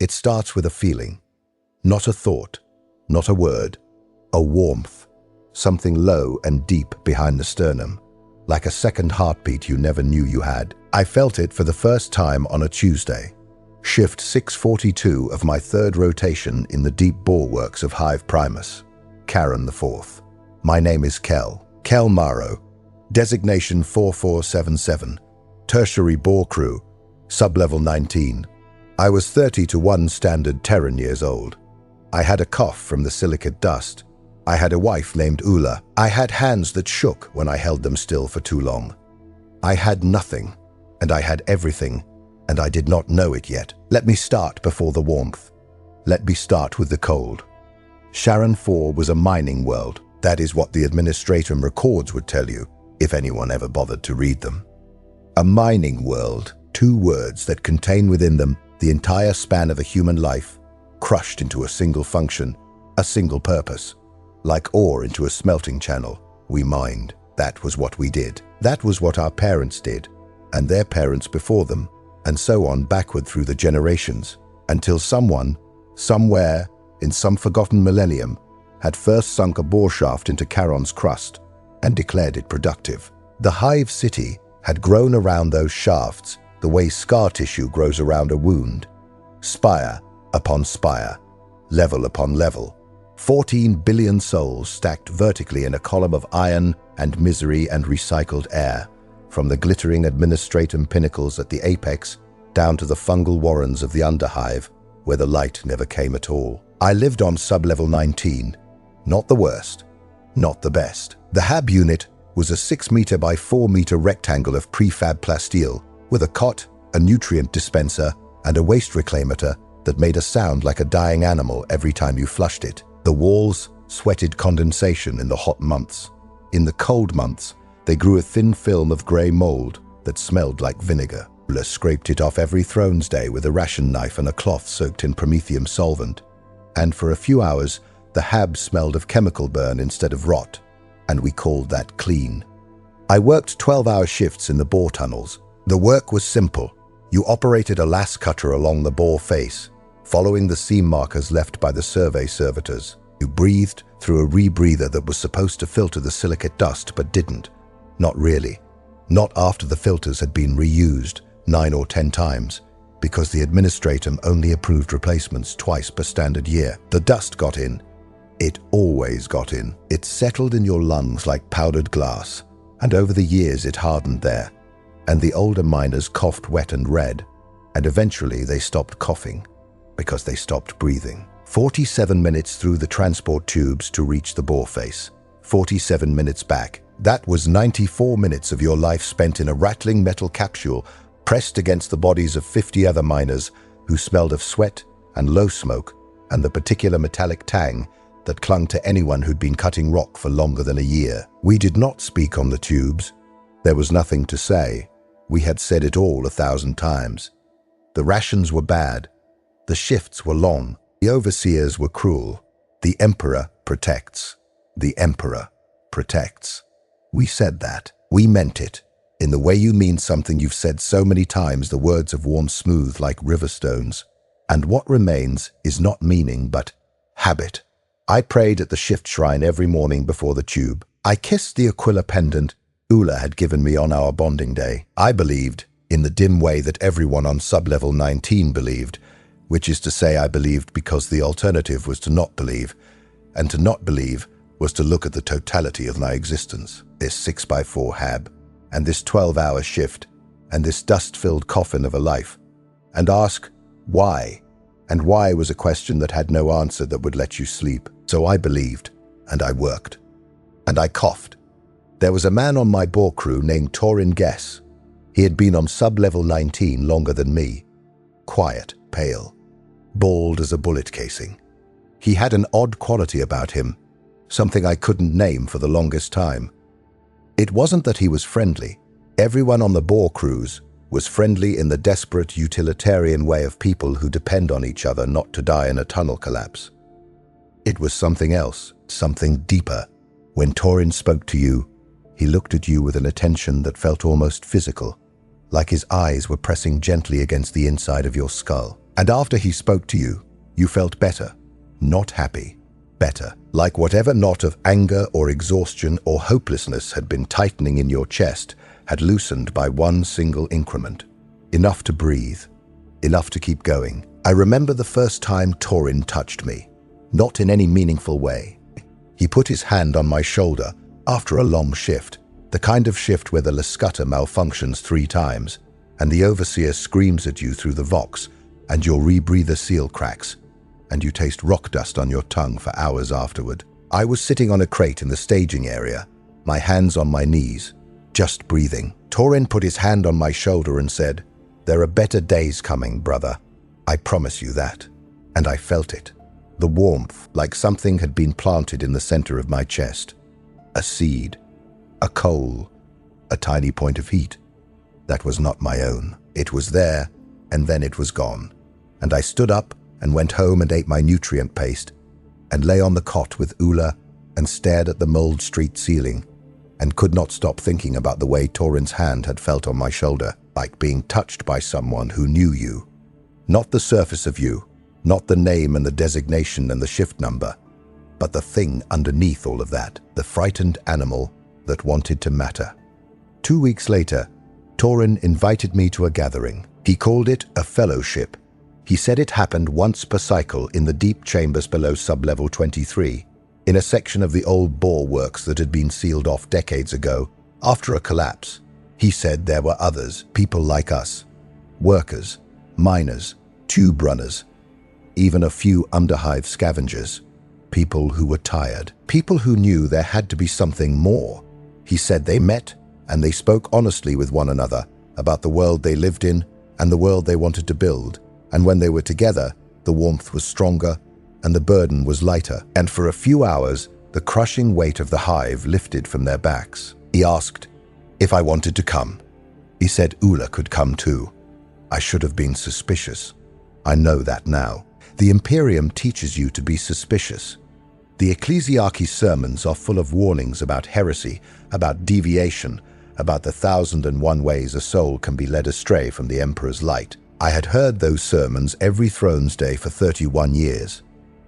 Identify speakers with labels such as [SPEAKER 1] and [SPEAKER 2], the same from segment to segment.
[SPEAKER 1] It starts with a feeling, not a thought, not a word, a warmth, something low and deep behind the sternum, like a second heartbeat you never knew you had. I felt it for the first time on a Tuesday, shift 642 of my third rotation in the deep bulwarks of Hive Primus, Charon IV. My name is Kel Marro, designation 4477, tertiary bore crew, sub-level 19. I was 30 to 1 standard Terran years old. I had a cough from the silicate dust. I had a wife named Ula. I had hands that shook when I held them still for too long. I had nothing, and I had everything, and I did not know it yet. Let me start before the warmth. Let me start with the cold. Charon IV was a mining world. That is what the Administratum records would tell you, if anyone ever bothered to read them. A mining world, 2 words that contain within them the entire span of a human life, crushed into a single function, a single purpose. Like ore into a smelting channel, we mined. That was what we did. That was what our parents did, and their parents before them, and so on backward through the generations, until someone, somewhere, in some forgotten millennium, had first sunk a bore shaft into Charon's crust and declared it productive. The Hive City had grown around those shafts the way scar tissue grows around a wound, spire upon spire, level upon level. 14 billion souls stacked vertically in a column of iron and misery and recycled air, from the glittering administratum pinnacles at the apex down to the fungal warrens of the underhive, where the light never came at all. I lived on sub-level 19, not the worst, not the best. The HAB unit was a 6 meter by 4 meter rectangle of prefab plasteel with a cot, a nutrient dispenser, and a waste reclamator that made a sound like a dying animal every time you flushed it. The walls sweated condensation in the hot months. In the cold months, they grew a thin film of grey mold that smelled like vinegar. Ula scraped it off every Thrones Day with a ration knife and a cloth soaked in promethium solvent. And for a few hours, the HAB smelled of chemical burn instead of rot, and we called that clean. I worked 12-hour shifts in the bore tunnels. The work was simple. You operated a lass cutter along the bore face, following the seam markers left by the survey servitors. You breathed through a rebreather that was supposed to filter the silicate dust but didn't. Not really. Not after the filters had been reused 9 or 10 times, because the Administratum only approved replacements twice per standard year. The dust got in. It always got in. It settled in your lungs like powdered glass, and over the years it hardened there. And the older miners coughed wet and red, and eventually they stopped coughing, because they stopped breathing. 47 minutes through the transport tubes to reach the bore face. 47 minutes back. That was 94 minutes of your life spent in a rattling metal capsule pressed against the bodies of 50 other miners who smelled of sweat and low smoke and the particular metallic tang that clung to anyone who'd been cutting rock for longer than a year. We did not speak on the tubes. There was nothing to say. We had said it all 1,000 times. The rations were bad. The shifts were long. The overseers were cruel. The Emperor protects. The Emperor protects. We said that. We meant it. In the way you mean something you've said so many times, the words have worn smooth like river stones. And what remains is not meaning, but habit. I prayed at the shift shrine every morning before the tube. I kissed the Aquila pendant Ula had given me on our bonding day. I believed, in the dim way that everyone on sub-level 19 believed, which is to say I believed because the alternative was to not believe, and to not believe was to look at the totality of my existence, this 6x4 HAB, and this 12-hour shift, and this dust-filled coffin of a life, and ask why. And why was a question that had no answer that would let you sleep. So I believed, and I worked, and I coughed. There was a man on my bore crew named Torin Guess. He had been on sub-level 19 longer than me. Quiet, pale, bald as a bullet casing. He had an odd quality about him, something I couldn't name for the longest time. It wasn't that he was friendly. Everyone on the bore crews was friendly in the desperate utilitarian way of people who depend on each other not to die in a tunnel collapse. It was something else, something deeper. When Torin spoke to you, he looked at you with an attention that felt almost physical, like his eyes were pressing gently against the inside of your skull. And after he spoke to you, you felt better, not happy, better, like whatever knot of anger or exhaustion or hopelessness had been tightening in your chest had loosened by one single increment. Enough to breathe, enough to keep going. I remember the first time Torin touched me, not in any meaningful way. He put his hand on my shoulder after a long shift, the kind of shift where the Lascutter malfunctions 3 times, and the Overseer screams at you through the Vox, and your rebreather seal cracks, and you taste rock dust on your tongue for hours afterward. I was sitting on a crate in the staging area, my hands on my knees, just breathing. Torin put his hand on my shoulder and said, "There are better days coming, brother. I promise you that." And I felt it. The warmth, like something had been planted in the center of my chest. A seed, a coal, a tiny point of heat. That was not my own. It was there, and then it was gone. And I stood up and went home and ate my nutrient paste, and lay on the cot with Ula and stared at the mold street ceiling, and could not stop thinking about the way Torin's hand had felt on my shoulder, like being touched by someone who knew you. Not the surface of you, not the name and the designation and the shift number, but the thing underneath all of that, the frightened animal that wanted to matter. 2 weeks later, Torin invited me to a gathering. He called it a fellowship. He said it happened once per cycle in the deep chambers below sublevel 23, in a section of the old bore works that had been sealed off decades ago after a collapse. He said there were others, people like us, workers, miners, tube runners, even a few underhive scavengers, people who were tired, people who knew there had to be something more. He said they met and they spoke honestly with one another about the world they lived in and the world they wanted to build, and when they were together, the warmth was stronger and the burden was lighter, and for a few hours, the crushing weight of the hive lifted from their backs. He asked if I wanted to come. He said Ula could come too. I should have been suspicious. I know that now. The Imperium teaches you to be suspicious. The Ecclesiarchy's sermons are full of warnings about heresy, about deviation, about the 1,001 ways a soul can be led astray from the Emperor's light. I had heard those sermons every Thrones Day for 31 years.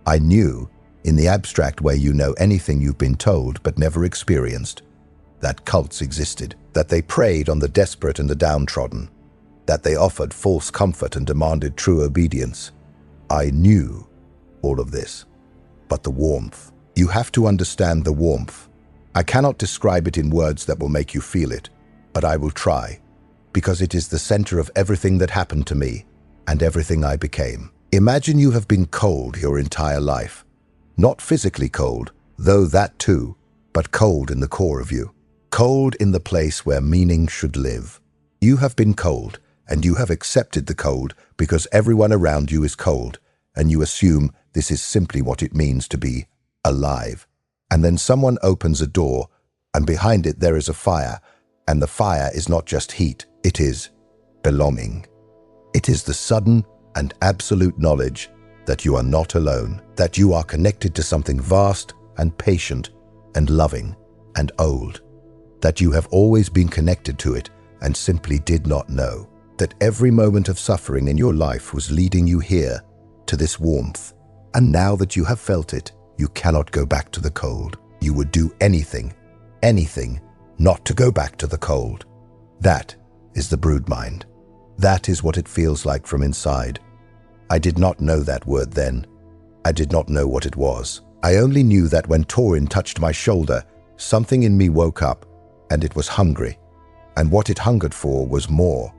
[SPEAKER 1] I knew, in the abstract way you know anything you've been told but never experienced, that cults existed, that they preyed on the desperate and the downtrodden, that they offered false comfort and demanded true obedience. I knew all of this. But the warmth. You have to understand the warmth. I cannot describe it in words that will make you feel it, but I will try, because it is the center of everything that happened to me and everything I became. Imagine you have been cold your entire life. Not physically cold, though that too, but cold in the core of you. Cold in the place where meaning should live. You have been cold, and you have accepted the cold because everyone around you is cold, and you assume this is simply what it means to be alive. And then someone opens a door, and behind it there is a fire, and the fire is not just heat, it is belonging. It is the sudden and absolute knowledge that you are not alone, that you are connected to something vast and patient and loving and old, that you have always been connected to it and simply did not know, that every moment of suffering in your life was leading you here to this warmth, and now that you have felt it, you cannot go back to the cold. You would do anything, not to go back to the cold. That is the Broodmind. That is what it feels like from inside. I did not know that word then. I did not know what it was. I only knew that when Torin touched my shoulder, something in me woke up, and it was hungry. And what it hungered for was more.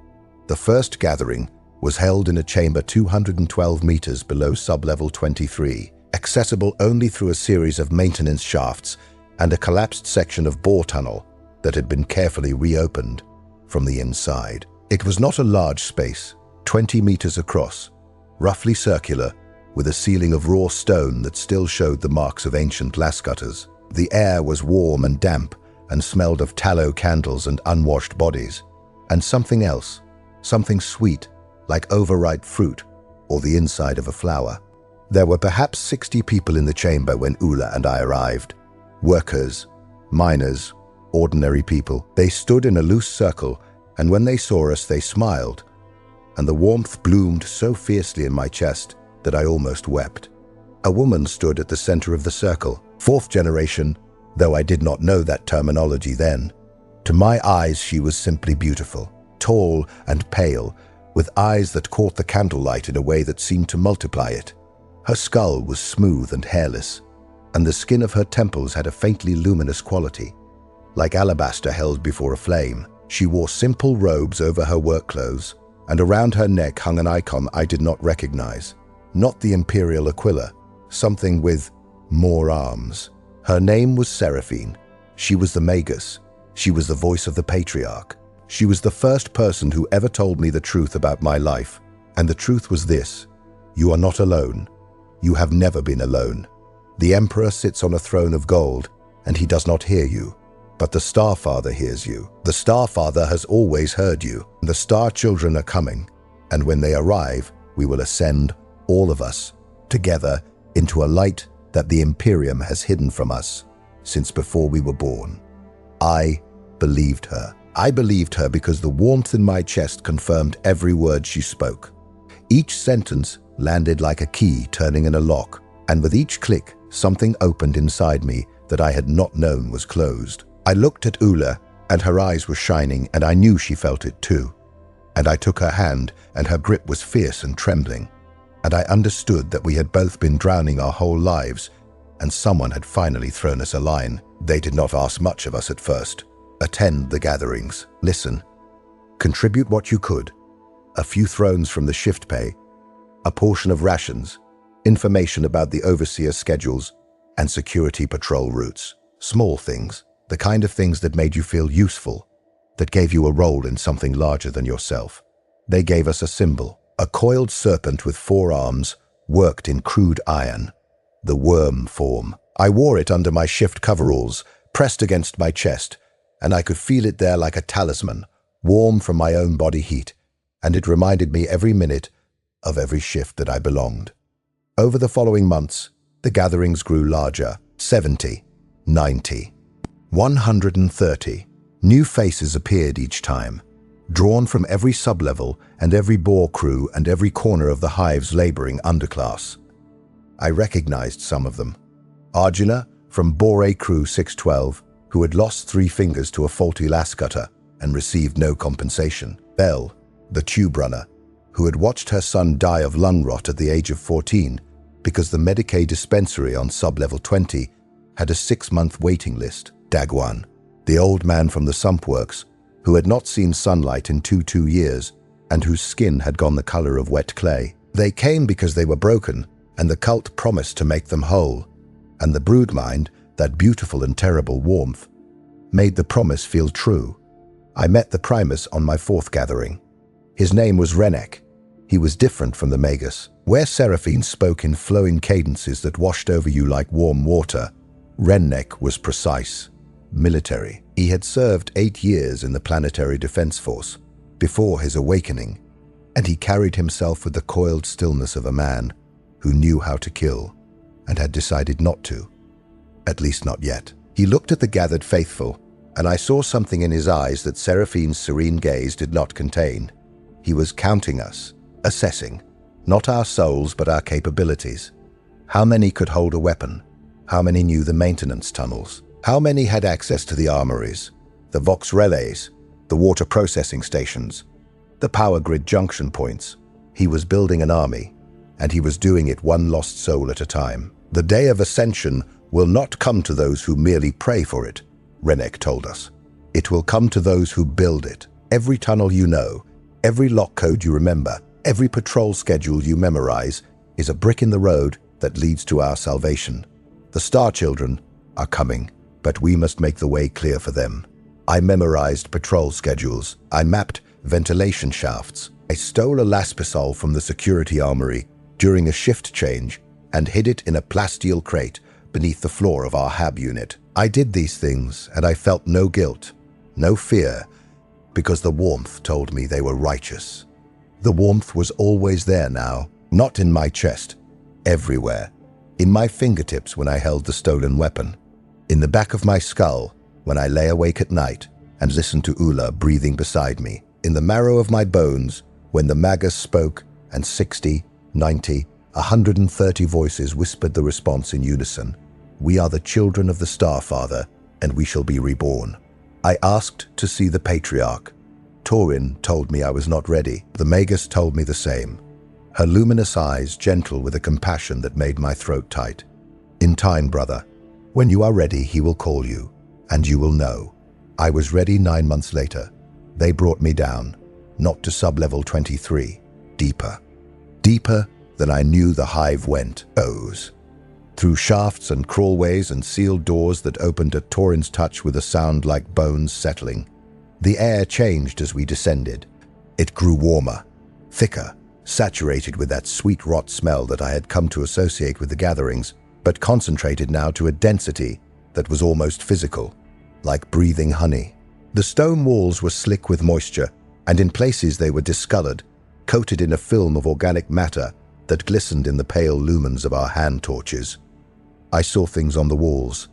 [SPEAKER 1] The first gathering was held in a chamber 212 meters below sublevel 23, accessible only through a series of maintenance shafts and a collapsed section of bore tunnel that had been carefully reopened from the inside. It was not a large space, 20 meters across, roughly circular, with a ceiling of raw stone that still showed the marks of ancient lascutters. The air was warm and damp and smelled of tallow candles and unwashed bodies, and something else, something sweet, like overripe fruit or the inside of a flower. There were perhaps 60 people in the chamber when Ula and I arrived. Workers, miners, ordinary people. They stood in a loose circle, and when they saw us, they smiled. and the warmth bloomed so fiercely in my chest that I almost wept. A woman stood at the center of the circle, 4th generation, though I did not know that terminology then. To my eyes, she was simply beautiful, tall and pale, with eyes that caught the candlelight in a way that seemed to multiply it. Her skull was smooth and hairless, and the skin of her temples had a faintly luminous quality. Like alabaster held before a flame, she wore simple robes over her work clothes, and around her neck hung an icon I did not recognize. Not the Imperial Aquila, something with more arms. Her name was Seraphine. She was the Magus. She was the voice of the Patriarch. She was the first person who ever told me the truth about my life. And the truth was this: you are not alone. You have never been alone. The Emperor sits on a throne of gold, and he does not hear you. But the Starfather hears you. The Starfather has always heard you. The Star Children are coming, and when they arrive, we will ascend, all of us, together into a light that the Imperium has hidden from us since before we were born. I believed her. I believed her because the warmth in my chest confirmed every word she spoke. Each sentence landed like a key turning in a lock, and with each click, something opened inside me that I had not known was closed. I looked at Ula, and her eyes were shining, and I knew she felt it too. And I took her hand, and her grip was fierce and trembling. And I understood that we had both been drowning our whole lives, and someone had finally thrown us a line. They did not ask much of us at first. Attend the gatherings, listen, contribute what you could, a few thrones from the shift pay, a portion of rations, information about the overseer's schedules, and security patrol routes. Small things, the kind of things that made you feel useful, that gave you a role in something larger than yourself. They gave us a symbol, a coiled serpent with 4 arms, worked in crude iron, the worm form. I wore it under my shift coveralls, pressed against my chest, and I could feel it there like a talisman, warm from my own body heat, and it reminded me every minute of every shift that I belonged. Over the following months, the gatherings grew larger, 70, 90, 130. New faces appeared each time, drawn from every sublevel and every boar crew and every corner of the Hive's laboring underclass. I recognized some of them. Arjuna from Bore Crew 612, who had lost 3 fingers to a faulty lascutter and received no compensation. Belle, the tube runner, who had watched her son die of lung rot at the age of 14 because the Medicaid dispensary on sub-level 20 had a 6-month waiting list. Dagwan, the old man from the sump works, who had not seen sunlight in 2 years and whose skin had gone the color of wet clay. They came because they were broken, and the cult promised to make them whole. And the Broodmind, that beautiful and terrible warmth, made the promise feel true. I met the Primus on my 4th gathering. His name was Renek. He was different from the Magus. Where Seraphine spoke in flowing cadences that washed over you like warm water, Renek was precise, military. He had served 8 years in the Planetary Defense Force before his awakening, and he carried himself with the coiled stillness of a man who knew how to kill and had decided not to. At least not yet. He looked at the gathered faithful, and I saw something in his eyes that Seraphine's serene gaze did not contain. He was counting us, assessing, not our souls but our capabilities. How many could hold a weapon? How many knew the maintenance tunnels? How many had access to the armories, the Vox relays, the water processing stations, the power grid junction points? He was building an army, and he was doing it one lost soul at a time. The day of Ascension will not come to those who merely pray for it, Renek told us. It will come to those who build it. Every tunnel you know, every lock code you remember, every patrol schedule you memorize is a brick in the road that leads to our salvation. The Star Children are coming, but we must make the way clear for them. I memorized patrol schedules. I mapped ventilation shafts. I stole a laspisol from the security armory during a shift change and hid it in a plasteel crate beneath the floor of our HAB unit. I did these things, and I felt no guilt, no fear, because the warmth told me they were righteous. The warmth was always there now, not in my chest, everywhere. In my fingertips when I held the stolen weapon. In the back of my skull when I lay awake at night and listened to Ula breathing beside me. In the marrow of my bones when the Magus spoke, and 60, 90, 130 voices whispered the response in unison. We are the children of the Starfather, and we shall be reborn. I asked to see the Patriarch. Torin told me I was not ready. The Magus told me the same. Her luminous eyes gentle with a compassion that made my throat tight. In time, brother. When you are ready, he will call you, and you will know. I was ready 9 months later. They brought me down, not to sub-level 23, deeper. Deeper than I knew the Hive went, through shafts and crawlways and sealed doors that opened at Torin's touch with a sound like bones settling. The air changed as we descended. It grew warmer, thicker, saturated with that sweet rot smell that I had come to associate with the gatherings, but concentrated now to a density that was almost physical, like breathing honey. The stone walls were slick with moisture, and in places they were discolored, coated in a film of organic matter that glistened in the pale lumens of our hand torches. I saw things on the walls,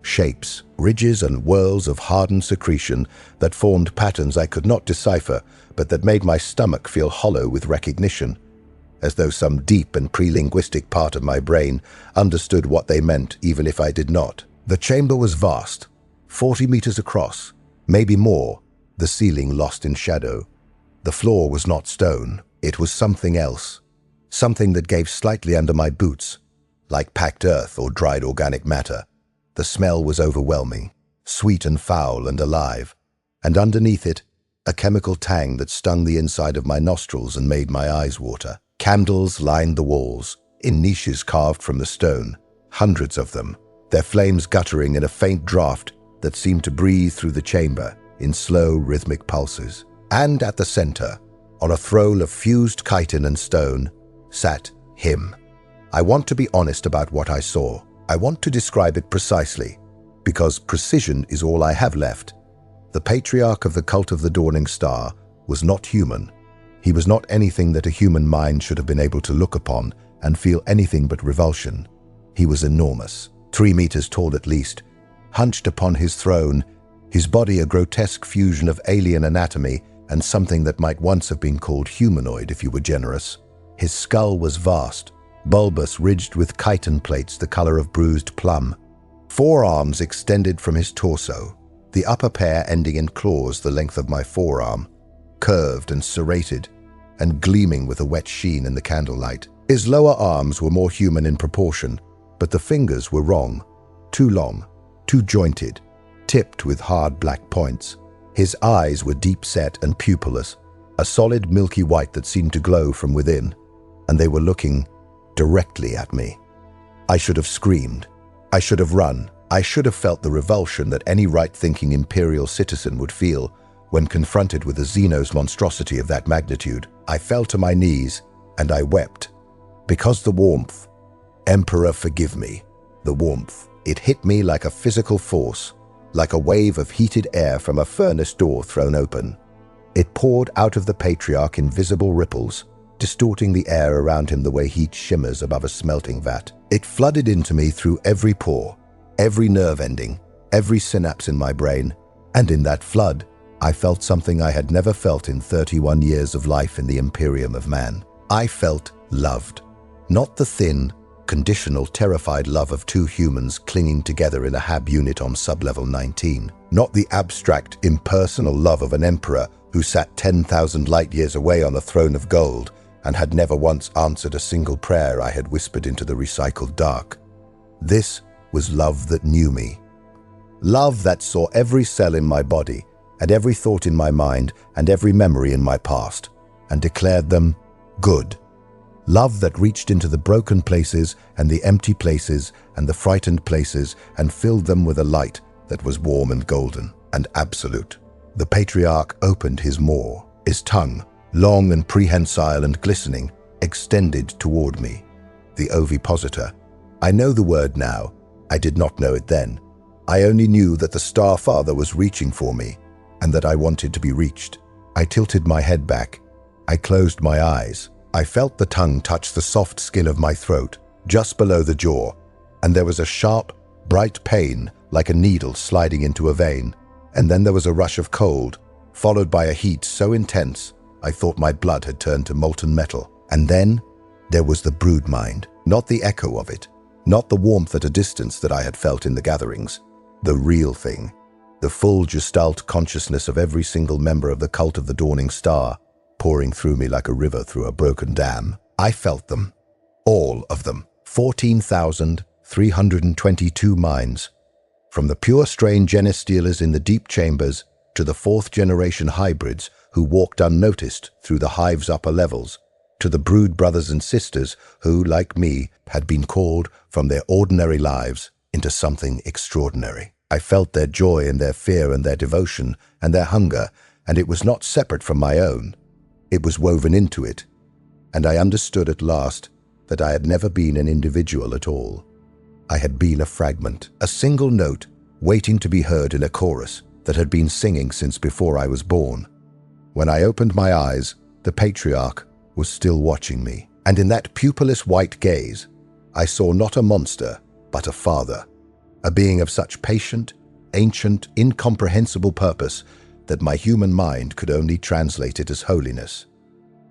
[SPEAKER 1] shapes, ridges and whirls of hardened secretion that formed patterns I could not decipher, but that made my stomach feel hollow with recognition, as though some deep and pre-linguistic part of my brain understood what they meant even if I did not. The chamber was vast, 40 meters across, maybe more, the ceiling lost in shadow. The floor was not stone, it was something else, something that gave slightly under my boots, like packed earth or dried organic matter. The smell was overwhelming, sweet and foul and alive, and underneath it, a chemical tang that stung the inside of my nostrils and made my eyes water. Candles lined the walls, in niches carved from the stone, hundreds of them, their flames guttering in a faint draft that seemed to breathe through the chamber in slow, rhythmic pulses. And at the center, on a throne of fused chitin and stone, sat him. I want to be honest about what I saw. I want to describe it precisely, because precision is all I have left. The Patriarch of the Cult of the Dawning Star was not human. He was not anything that a human mind should have been able to look upon and feel anything but revulsion. He was enormous, 3 meters tall at least, hunched upon his throne, his body a grotesque fusion of alien anatomy and something that might once have been called humanoid if you were generous. His skull was vast, bulbous, ridged with chitin plates the color of bruised plum. 4 arms extended from his torso, the upper pair ending in claws the length of my forearm, curved and serrated, and gleaming with a wet sheen in the candlelight. His lower arms were more human in proportion, but the fingers were wrong, too long, too jointed, tipped with hard black points. His eyes were deep-set and pupilless, a solid milky white that seemed to glow from within, and they were looking directly at me. I should have screamed. I should have run. I should have felt the revulsion that any right-thinking Imperial citizen would feel when confronted with a Xenos monstrosity of that magnitude. I fell to my knees, and I wept. Because the warmth, Emperor, forgive me, the warmth, it hit me like a physical force, like a wave of heated air from a furnace door thrown open. It poured out of the Patriarch in visible ripples, distorting the air around him the way heat shimmers above a smelting vat. It flooded into me through every pore, every nerve ending, every synapse in my brain, and in that flood, I felt something I had never felt in 31 years of life in the Imperium of man. I felt loved. Not the thin, conditional, terrified love of 2 humans clinging together in a hab unit on sub-level 19. Not the abstract, impersonal love of an emperor who sat 10,000 light-years away on a throne of gold and had never once answered a single prayer I had whispered into the recycled dark. This was love that knew me. Love that saw every cell in my body, and every thought in my mind, and every memory in my past, and declared them good. Love that reached into the broken places, and the empty places, and the frightened places, and filled them with a light that was warm and golden, and absolute. The Patriarch opened his maw, his tongue, long and prehensile and glistening, extended toward me. The ovipositor. I know the word now. I did not know it then. I only knew that the Starfather was reaching for me, and that I wanted to be reached. I tilted my head back. I closed my eyes. I felt the tongue touch the soft skin of my throat, just below the jaw, and there was a sharp, bright pain like a needle sliding into a vein, and then there was a rush of cold, followed by a heat so intense I thought my blood had turned to molten metal. And then there was the Broodmind. Not the echo of it. Not the warmth at a distance that I had felt in the gatherings. The real thing. The full gestalt consciousness of every single member of the cult of the dawning star, pouring through me like a river through a broken dam. I felt them. All of them. 14,322 minds. From the pure strain Genestealers in the deep chambers to the fourth-generation hybrids who walked unnoticed through the Hive's upper levels, to the brood brothers and sisters who, like me, had been called from their ordinary lives into something extraordinary. I felt their joy and their fear and their devotion and their hunger, and it was not separate from my own. It was woven into it, and I understood at last that I had never been an individual at all. I had been a fragment, a single note waiting to be heard in a chorus that had been singing since before I was born. When I opened my eyes, the Patriarch was still watching me, and in that pupilless white gaze, I saw not a monster, but a father, a being of such patient, ancient, incomprehensible purpose that my human mind could only translate it as holiness.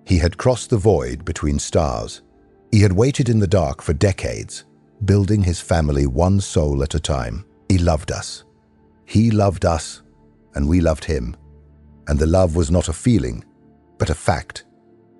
[SPEAKER 1] He had crossed the void between stars. He had waited in the dark for decades, building his family one soul at a time. He loved us. He loved us, and we loved him. And the love was not a feeling, but a fact,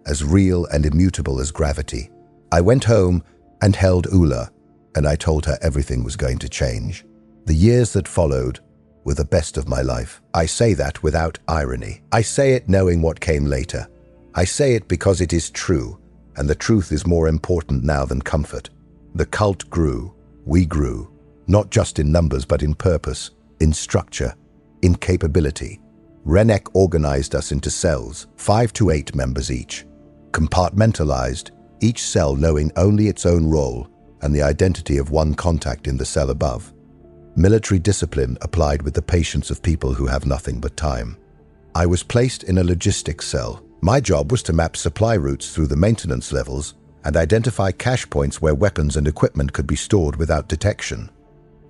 [SPEAKER 1] as real and immutable as gravity. I went home and held Ula, and I told her everything was going to change. The years that followed were the best of my life. I say that without irony. I say it knowing what came later. I say it because it is true, and the truth is more important now than comfort. The cult grew. We grew, not just in numbers but in purpose, in structure, in capability. Renek organized us into cells, 5 to 8 members each, compartmentalized, each cell knowing only its own role and the identity of one contact in the cell above. Military discipline applied with the patience of people who have nothing but time. I was placed in a logistics cell. My job was to map supply routes through the maintenance levels and identify cache points where weapons and equipment could be stored without detection.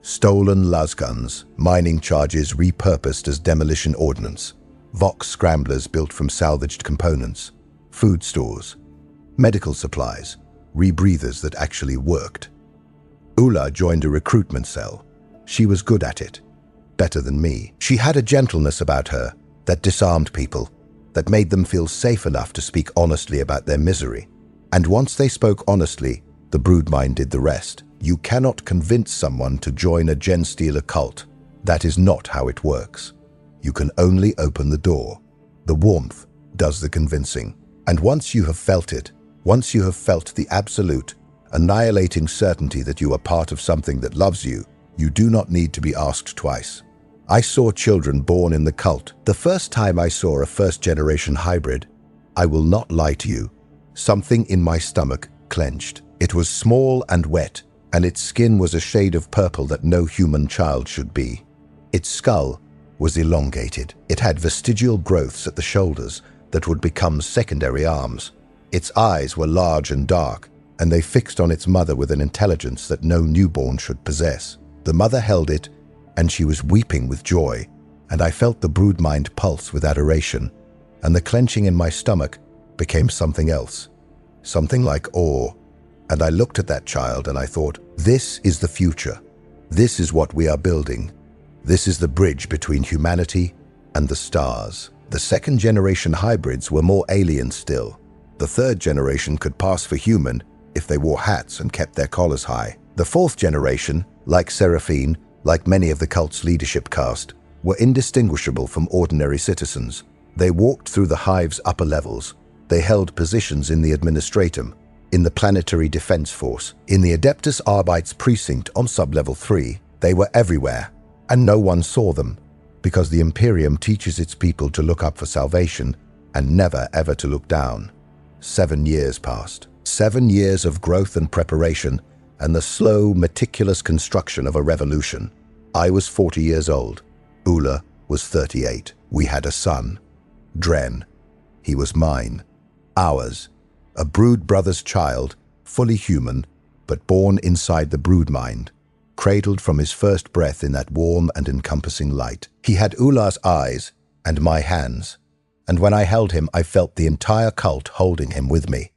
[SPEAKER 1] Stolen lasguns, mining charges repurposed as demolition ordnance, Vox scramblers built from salvaged components, food stores, medical supplies, rebreathers that actually worked. Ula joined a recruitment cell. She was good at it, better than me. She had a gentleness about her that disarmed people, that made them feel safe enough to speak honestly about their misery. And once they spoke honestly, the Broodmind did the rest. You cannot convince someone to join a Genestealer cult. That is not how it works. You can only open the door. The warmth does the convincing. And once you have felt it, once you have felt the absolute, annihilating certainty that you are part of something that loves you, you do not need to be asked twice. I saw children born in the cult. The first time I saw a first-generation hybrid, I will not lie to you, something in my stomach clenched. It was small and wet, and its skin was a shade of purple that no human child should be. Its skull was elongated. It had vestigial growths at the shoulders that would become secondary arms. Its eyes were large and dark, and they fixed on its mother with an intelligence that no newborn should possess. The mother held it, and she was weeping with joy, and I felt the Broodmind pulse with adoration, and the clenching in my stomach became something else, something like awe. And I looked at that child and I thought, this is the future. This is what we are building. This is the bridge between humanity and the stars. The second-generation hybrids were more alien still. The third generation could pass for human if they wore hats and kept their collars high. The fourth generation, like Seraphine, like many of the cult's leadership caste, were indistinguishable from ordinary citizens. They walked through the Hive's upper levels. They held positions in the Administratum, in the Planetary Defense Force, in the Adeptus Arbites Precinct on Sub-Level 3. They were everywhere, and no one saw them, because the Imperium teaches its people to look up for salvation and never ever to look down. 7 years passed. 7 years of growth and preparation, and the slow, meticulous construction of a revolution. I was 40 years old. Ula was 38. We had a son, Dren. He was mine. Ours. A brood brother's child, fully human, but born inside the Broodmind, cradled from his first breath in that warm and encompassing light. He had Ula's eyes and my hands, And when I held him, I felt the entire cult holding him with me.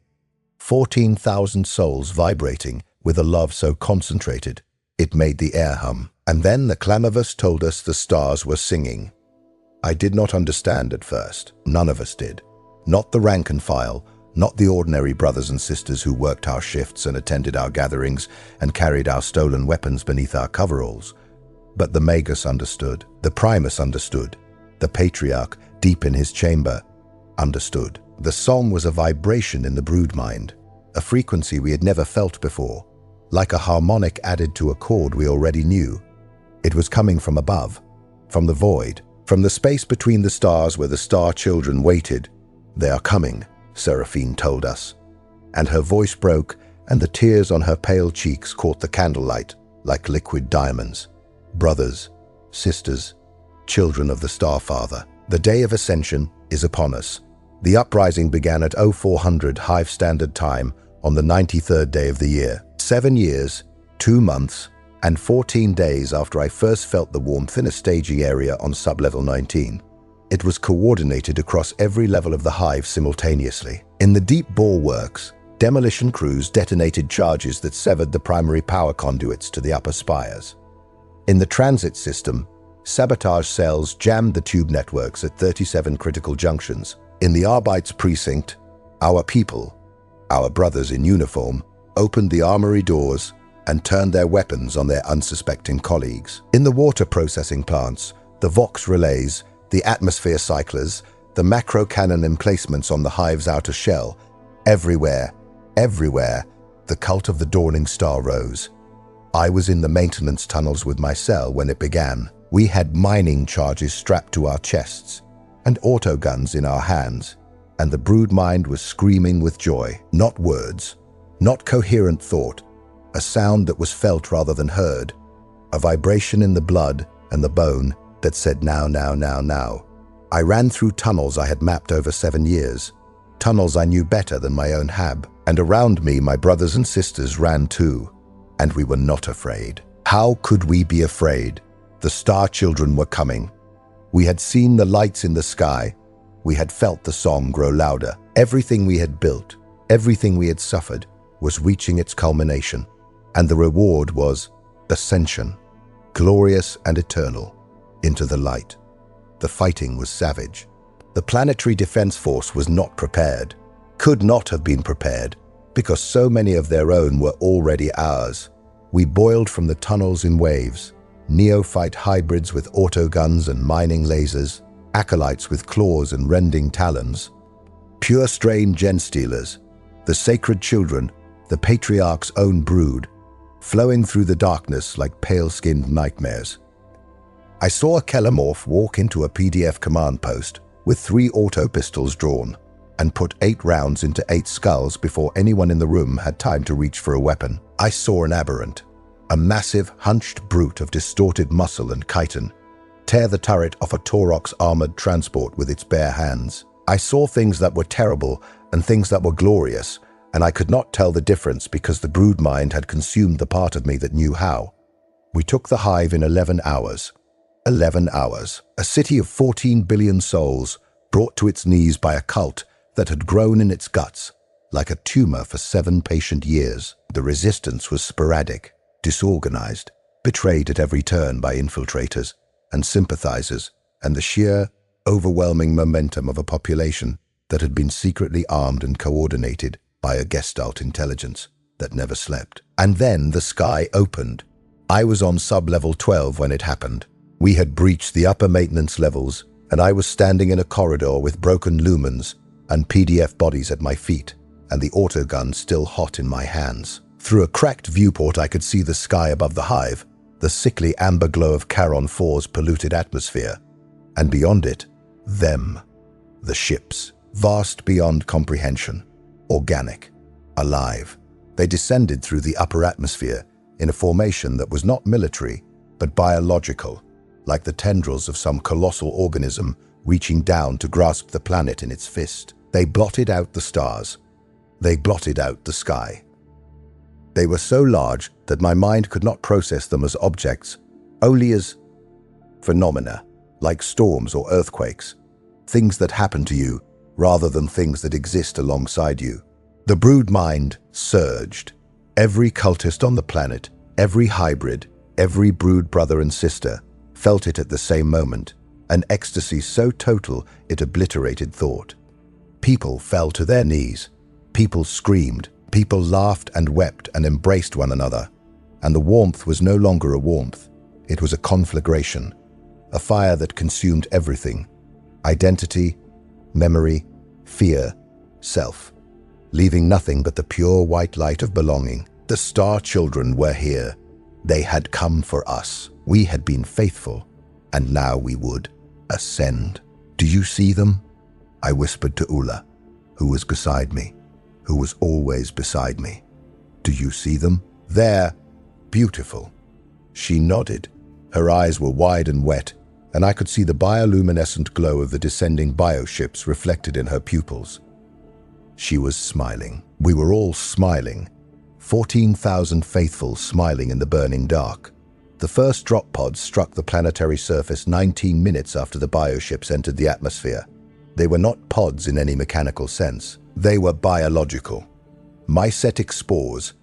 [SPEAKER 1] 14,000 souls vibrating with a love so concentrated, it made the air hum. And then the Clamavus told us the stars were singing. I did not understand at first. None of us did. Not the rank and file, not the ordinary brothers and sisters who worked our shifts and attended our gatherings and carried our stolen weapons beneath our coveralls. But the Magus understood. The Primus understood. The Patriarch, deep in his chamber, understood. The song was a vibration in the Broodmind, a frequency we had never felt before, like a harmonic added to a chord we already knew. It was coming from above, from the void, from the space between the stars where the star children waited. They are coming, Seraphine told us. And her voice broke, and the tears on her pale cheeks caught the candlelight like liquid diamonds. Brothers, sisters, children of the Starfather, the day of Ascension is upon us. The uprising began at 0400 Hive Standard Time on the 93rd day of the year. 7 years, 2 months, and 14 days after I first felt the warmth in a staging area on sublevel 19. It was coordinated across every level of the Hive simultaneously. In the deep bore works, demolition crews detonated charges that severed the primary power conduits to the upper spires. In the transit system, sabotage cells jammed the tube networks at 37 critical junctions. In the Arbites precinct, our people, our brothers in uniform, opened the armory doors and turned their weapons on their unsuspecting colleagues. In the water processing plants, the Vox relays, the atmosphere cyclers, the macro cannon emplacements on the Hive's outer shell, everywhere, the cult of the dawning star rose. I was in the maintenance tunnels with my cell when it began. We had mining charges strapped to our chests and autoguns in our hands, and the Broodmind was screaming with joy. Not words, not coherent thought, a sound that was felt rather than heard, a vibration in the blood and the bone that said now, now, now, now. I ran through tunnels I had mapped over 7 years, tunnels I knew better than my own hab, and around me my brothers and sisters ran too, and we were not afraid. How could we be afraid? The star children were coming. We had seen the lights in the sky. We had felt the song grow louder. Everything we had built, everything we had suffered, was reaching its culmination. And the reward was Ascension, glorious and eternal, into the light. The fighting was savage. The Planetary Defense Force was not prepared, could not have been prepared, because so many of their own were already ours. We boiled from the tunnels in waves, neophyte hybrids with autoguns and mining lasers, acolytes with claws and rending talons, pure strain Genestealers, the sacred children, the Patriarch's own brood, flowing through the darkness like pale-skinned nightmares. I saw a Kel Marro walk into a PDF command post with 3 auto pistols drawn and put 8 rounds into 8 skulls before anyone in the room had time to reach for a weapon. I saw an aberrant, a massive, hunched brute of distorted muscle and chitin, tear the turret off a Tauroch's armored transport with its bare hands. I saw things that were terrible and things that were glorious, and I could not tell the difference because the Broodmind had consumed the part of me that knew how. We took the Hive in 11 hours. 11 hours. A city of 14 billion souls, brought to its knees by a cult that had grown in its guts, like a tumor for 7 patient years. The resistance was sporadic, disorganized, betrayed at every turn by infiltrators and sympathizers, and the sheer, overwhelming momentum of a population that had been secretly armed and coordinated by a Gestalt intelligence that never slept. And then the sky opened. I was on sub-level 12 when it happened. We had breached the upper maintenance levels, and I was standing in a corridor with broken lumens and PDF bodies at my feet, and the autogun still hot in my hands. Through a cracked viewport I could see the sky above the Hive, the sickly amber glow of Charon IV's polluted atmosphere, and beyond it, them, the ships, vast beyond comprehension. Organic, alive. They descended through the upper atmosphere in a formation that was not military, but biological, like the tendrils of some colossal organism reaching down to grasp the planet in its fist. They blotted out the stars. They blotted out the sky. They were so large that my mind could not process them as objects, only as phenomena, like storms or earthquakes. things that happen to you, rather than things that exist alongside you. The Broodmind surged. Every cultist on the planet, every hybrid, every brood brother and sister felt it at the same moment, an ecstasy so total it obliterated thought. People fell to their knees. People screamed. People laughed and wept and embraced one another. And the warmth was no longer a warmth. It was a conflagration, a fire that consumed everything: identity, memory, fear, self, leaving nothing but the pure white light of belonging. The Star Children were here. They had come for us. We had been faithful, and now we would ascend. Do you see them? I whispered to Ula, who was beside me, who was always beside me. Do you see them? They're beautiful. She nodded. Her eyes were wide and wet, and I could see the bioluminescent glow of the descending bioships reflected in her pupils. She was smiling. We were all smiling. 14,000 faithful smiling in the burning dark. The first drop pods struck the planetary surface 19 minutes after the bioships entered the atmosphere. They were not pods in any mechanical sense. They were biological. Mycetic spores,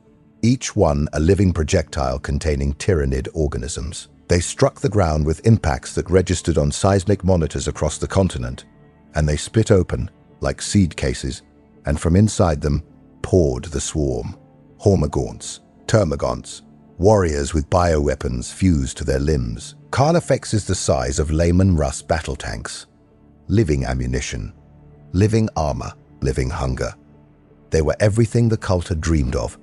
[SPEAKER 1] each one a living projectile containing Tyranid organisms. They struck the ground with impacts that registered on seismic monitors across the continent, and they split open like seed cases, and from inside them poured the swarm. Hormagaunts, termagants, warriors with bioweapons fused to their limbs. Carnifex is the size of Layman Russ battle tanks. Living ammunition, living armor, living hunger. They were everything the cult had dreamed of,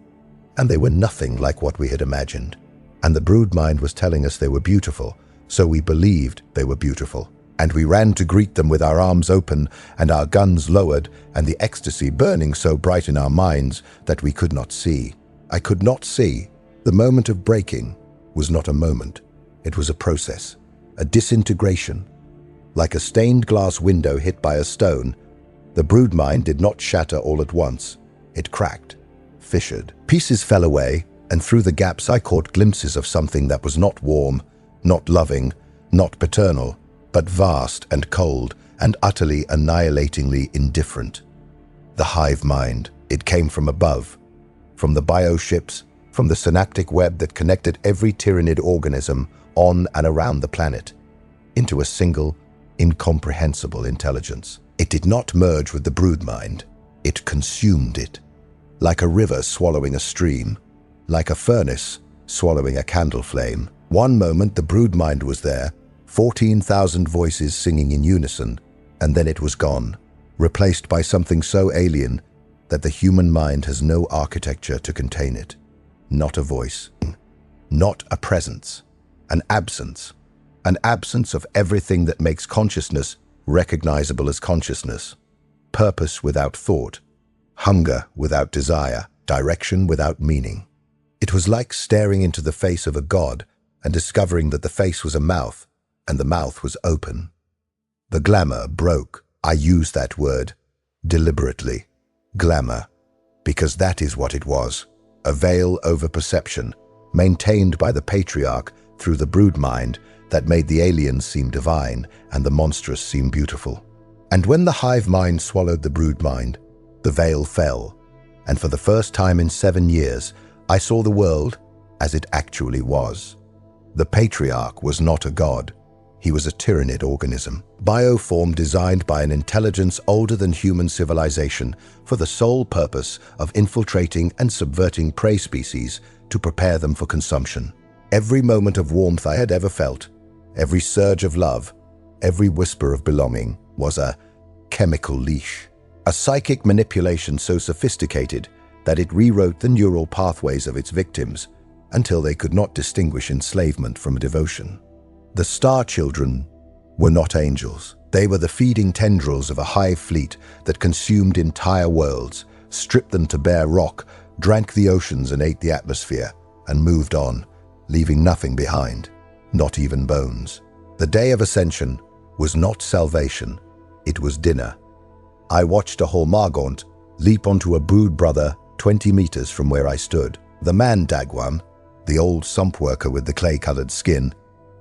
[SPEAKER 1] and they were nothing like what we had imagined. And the Broodmind was telling us they were beautiful, so we believed they were beautiful. And we ran to greet them with our arms open and our guns lowered and the ecstasy burning so bright in our minds that we could not see. I could not see. The moment of breaking was not a moment. It was a process, a disintegration. Like a stained glass window hit by a stone, the Broodmind did not shatter all at once. It cracked, fissured. Pieces fell away, and through the gaps I caught glimpses of something that was not warm, not loving, not paternal, but vast and cold and utterly annihilatingly indifferent. The hive mind. It came from above, from the bioships, from the synaptic web that connected every Tyranid organism on and around the planet, into a single, incomprehensible intelligence. It did not merge with the Broodmind. It consumed it, like a river swallowing a stream, like a furnace swallowing a candle flame. One moment the Broodmind was there, 14,000 voices singing in unison, and then it was gone, replaced by something so alien that the human mind has no architecture to contain it. Not a voice, not a presence, an absence of everything that makes consciousness recognizable as consciousness, purpose without thought, hunger without desire, direction without meaning. It was like staring into the face of a god and discovering that the face was a mouth, and the mouth was open. The glamour broke. I use that word deliberately. Glamour, because that is what it was. A veil over perception, maintained by the Patriarch through the Broodmind that made the aliens seem divine and the monstrous seem beautiful. And when the hive mind swallowed the Broodmind, the veil fell, and for the first time in 7 years, I saw the world as it actually was. The Patriarch was not a god. He was a Tyranid organism, bioform designed by an intelligence older than human civilization for the sole purpose of infiltrating and subverting prey species to prepare them for consumption. Every moment of warmth I had ever felt, every surge of love, every whisper of belonging was a chemical leash, a psychic manipulation so sophisticated that it rewrote the neural pathways of its victims until they could not distinguish enslavement from devotion. The Star Children were not angels. They were the feeding tendrils of a hive fleet that consumed entire worlds, stripped them to bare rock, drank the oceans and ate the atmosphere, and moved on, leaving nothing behind, not even bones. The day of Ascension was not salvation, it was dinner. I watched a Hormagaunt leap onto a brood brother 20 meters from where I stood. The man Dagwan, the old sump worker with the clay-colored skin,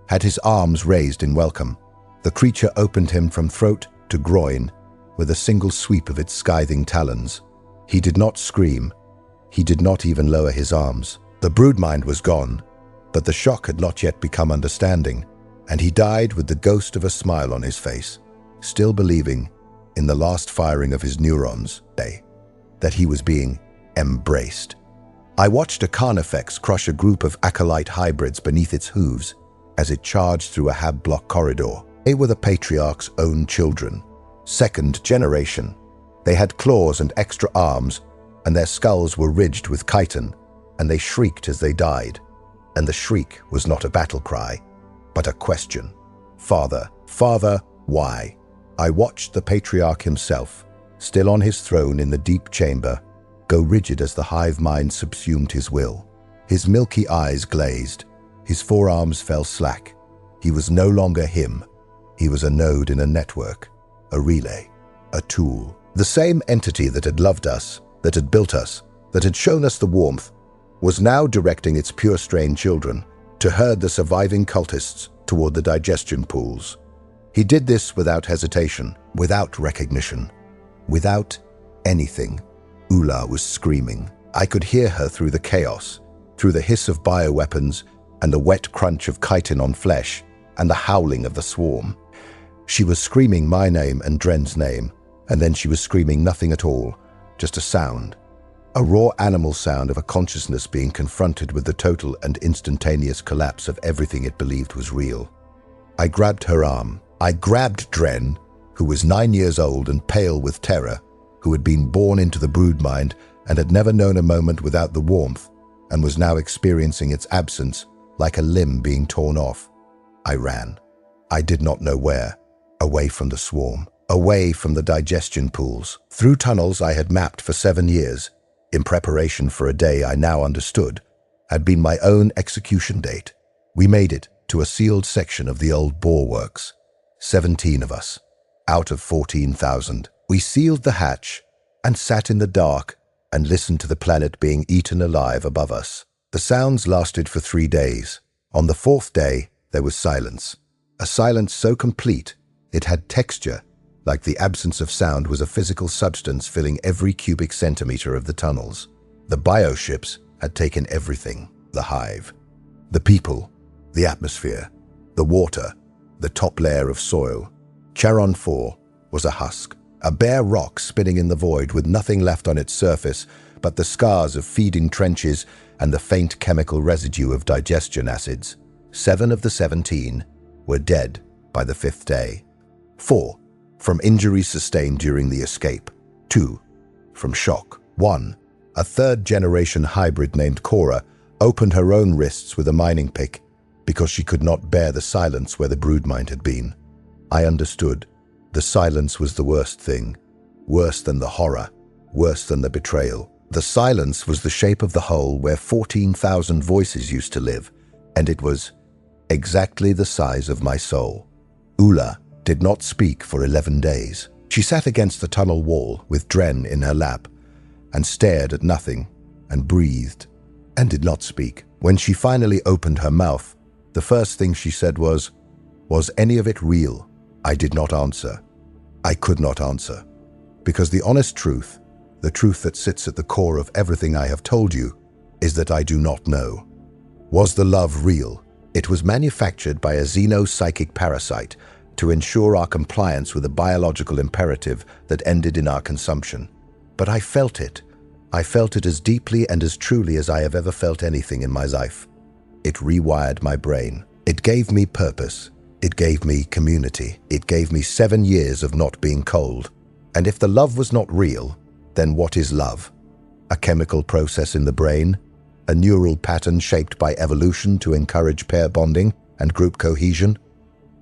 [SPEAKER 1] had his arms raised in welcome. The creature opened him from throat to groin with a single sweep of its scything talons. He did not scream. He did not even lower his arms. The Broodmind was gone, but the shock had not yet become understanding, and he died with the ghost of a smile on his face, still believing, in the last firing of his neurons, that he was being embraced. I watched a Carnifex crush a group of acolyte hybrids beneath its hooves as it charged through a hab block corridor. They were the Patriarch's own children, second generation. They had claws and extra arms, and their skulls were ridged with chitin, and they shrieked as they died. And the shriek was not a battle cry, but a question. Father, Father, why? I watched the Patriarch himself, still on his throne in the deep chamber, go rigid as the hive mind subsumed his will. His milky eyes glazed, his forearms fell slack. He was no longer him. He was a node in a network, a relay, a tool. The same entity that had loved us, that had built us, that had shown us the warmth, was now directing its pure-strain children to herd the surviving cultists toward the digestion pools. He did this without hesitation, without recognition, without anything. Ula was screaming. I could hear her through the chaos, through the hiss of bioweapons and the wet crunch of chitin on flesh and the howling of the swarm. She was screaming my name and Dren's name, and then she was screaming nothing at all, just a sound. A raw animal sound of a consciousness being confronted with the total and instantaneous collapse of everything it believed was real. I grabbed her arm. I grabbed Dren, who was 9 years old and pale with terror, who had been born into the Broodmind and had never known a moment without the warmth, and was now experiencing its absence like a limb being torn off. I ran. I did not know where. Away from the swarm. Away from the digestion pools. Through tunnels I had mapped for 7 years, in preparation for a day I now understood had been my own execution date. We made it to a sealed section of the old Boar Works. 17 of us, out of 14,000. We sealed the hatch and sat in the dark and listened to the planet being eaten alive above us. The sounds lasted for 3 days. On the 4th day, there was silence. A silence so complete, it had texture, like the absence of sound was a physical substance filling every cubic centimeter of the tunnels. The bioships had taken everything. The hive, the people, the atmosphere, the water, the top layer of soil. Charon IV was a husk, a bare rock spinning in the void with nothing left on its surface but the scars of feeding trenches and the faint chemical residue of digestion acids. 7 of the 17 were dead by the 5th day. 4 from injuries sustained during the escape. 2 from shock. 1, a third-generation hybrid named Cora, opened her own wrists with a mining pick because she could not bear the silence where the Broodmind had been. I understood. The silence was the worst thing. Worse than the horror. Worse than the betrayal. The silence was the shape of the hole where 14,000 voices used to live, and it was exactly the size of my soul. Ula did not speak for 11 days. She sat against the tunnel wall with Dren in her lap and stared at nothing and breathed and did not speak. When she finally opened her mouth, the first thing she said was any of it real? I did not answer. I could not answer. Because the honest truth, the truth that sits at the core of everything I have told you, is that I do not know. Was the love real? It was manufactured by a xeno-psychic parasite to ensure our compliance with a biological imperative that ended in our consumption. But I felt it. I felt it as deeply and as truly as I have ever felt anything in my life. It rewired my brain. It gave me purpose. It gave me community. It gave me 7 years of not being cold. And if the love was not real, then what is love? A chemical process in the brain? A neural pattern shaped by evolution to encourage pair bonding and group cohesion?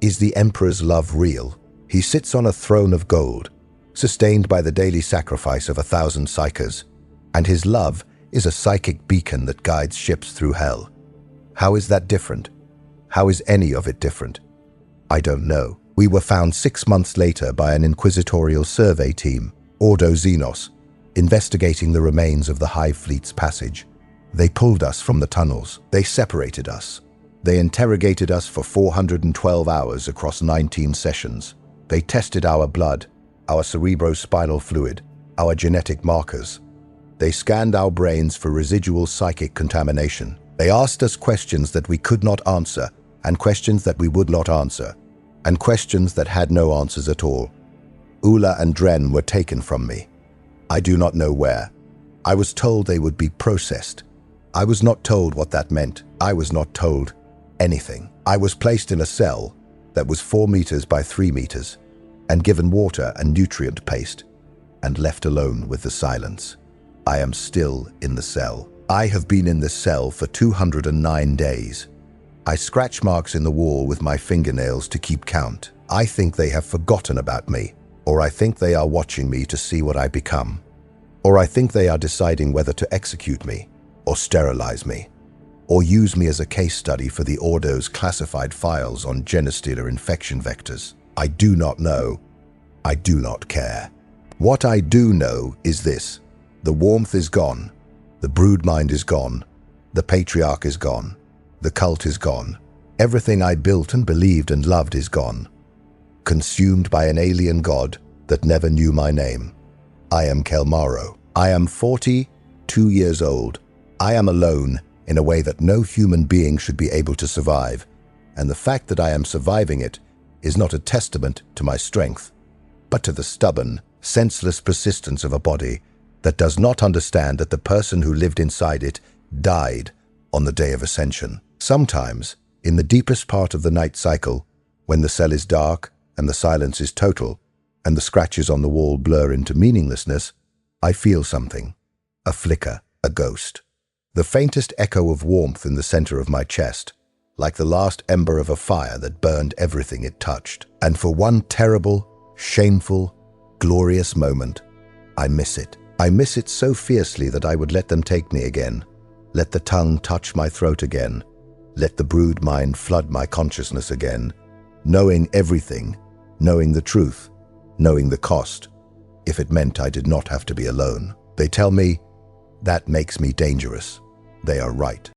[SPEAKER 1] Is the Emperor's love real? He sits on a throne of gold, sustained by the daily sacrifice of 1,000 psychers, and his love is a psychic beacon that guides ships through hell. How is that different? How is any of it different? I don't know. We were found 6 months later by an Inquisitorial survey team, Ordo Xenos, investigating the remains of the Hive Fleet's passage. They pulled us from the tunnels. They separated us. They interrogated us for 412 hours across 19 sessions. They tested our blood, our cerebrospinal fluid, our genetic markers. They scanned our brains for residual psychic contamination. They asked us questions that we could not answer, and questions that we would not answer, and questions that had no answers at all. Ula and Dren were taken from me. I do not know where. I was told they would be processed. I was not told what that meant. I was not told anything. I was placed in a cell that was 4 meters by 3 meters, and given water and nutrient paste, and left alone with the silence. I am still in the cell. I have been in this cell for 209 days. I scratch marks in the wall with my fingernails to keep count. I think they have forgotten about me, or I think they are watching me to see what I become, or I think they are deciding whether to execute me, or sterilize me, or use me as a case study for the Ordo's classified files on Genestealer infection vectors. I do not know. I do not care. What I do know is this: the warmth is gone, the Broodmind is gone, the Patriarch is gone, the cult is gone. Everything I built and believed and loved is gone, consumed by an alien god that never knew my name. I am Kel Marro. I am 42 years old. I am alone in a way that no human being should be able to survive, and the fact that I am surviving it is not a testament to my strength, but to the stubborn, senseless persistence of a body that does not understand that the person who lived inside it died on the day of Ascension. Sometimes, in the deepest part of the night cycle, when the cell is dark and the silence is total, and the scratches on the wall blur into meaninglessness, I feel something, a flicker, a ghost. The faintest echo of warmth in the center of my chest, like the last ember of a fire that burned everything it touched. And for one terrible, shameful, glorious moment, I miss it. I miss it so fiercely that I would let them take me again, let the tongue touch my throat again, let the Broodmind flood my consciousness again, knowing everything, knowing the truth, knowing the cost, if it meant I did not have to be alone. They tell me that makes me dangerous. They are right.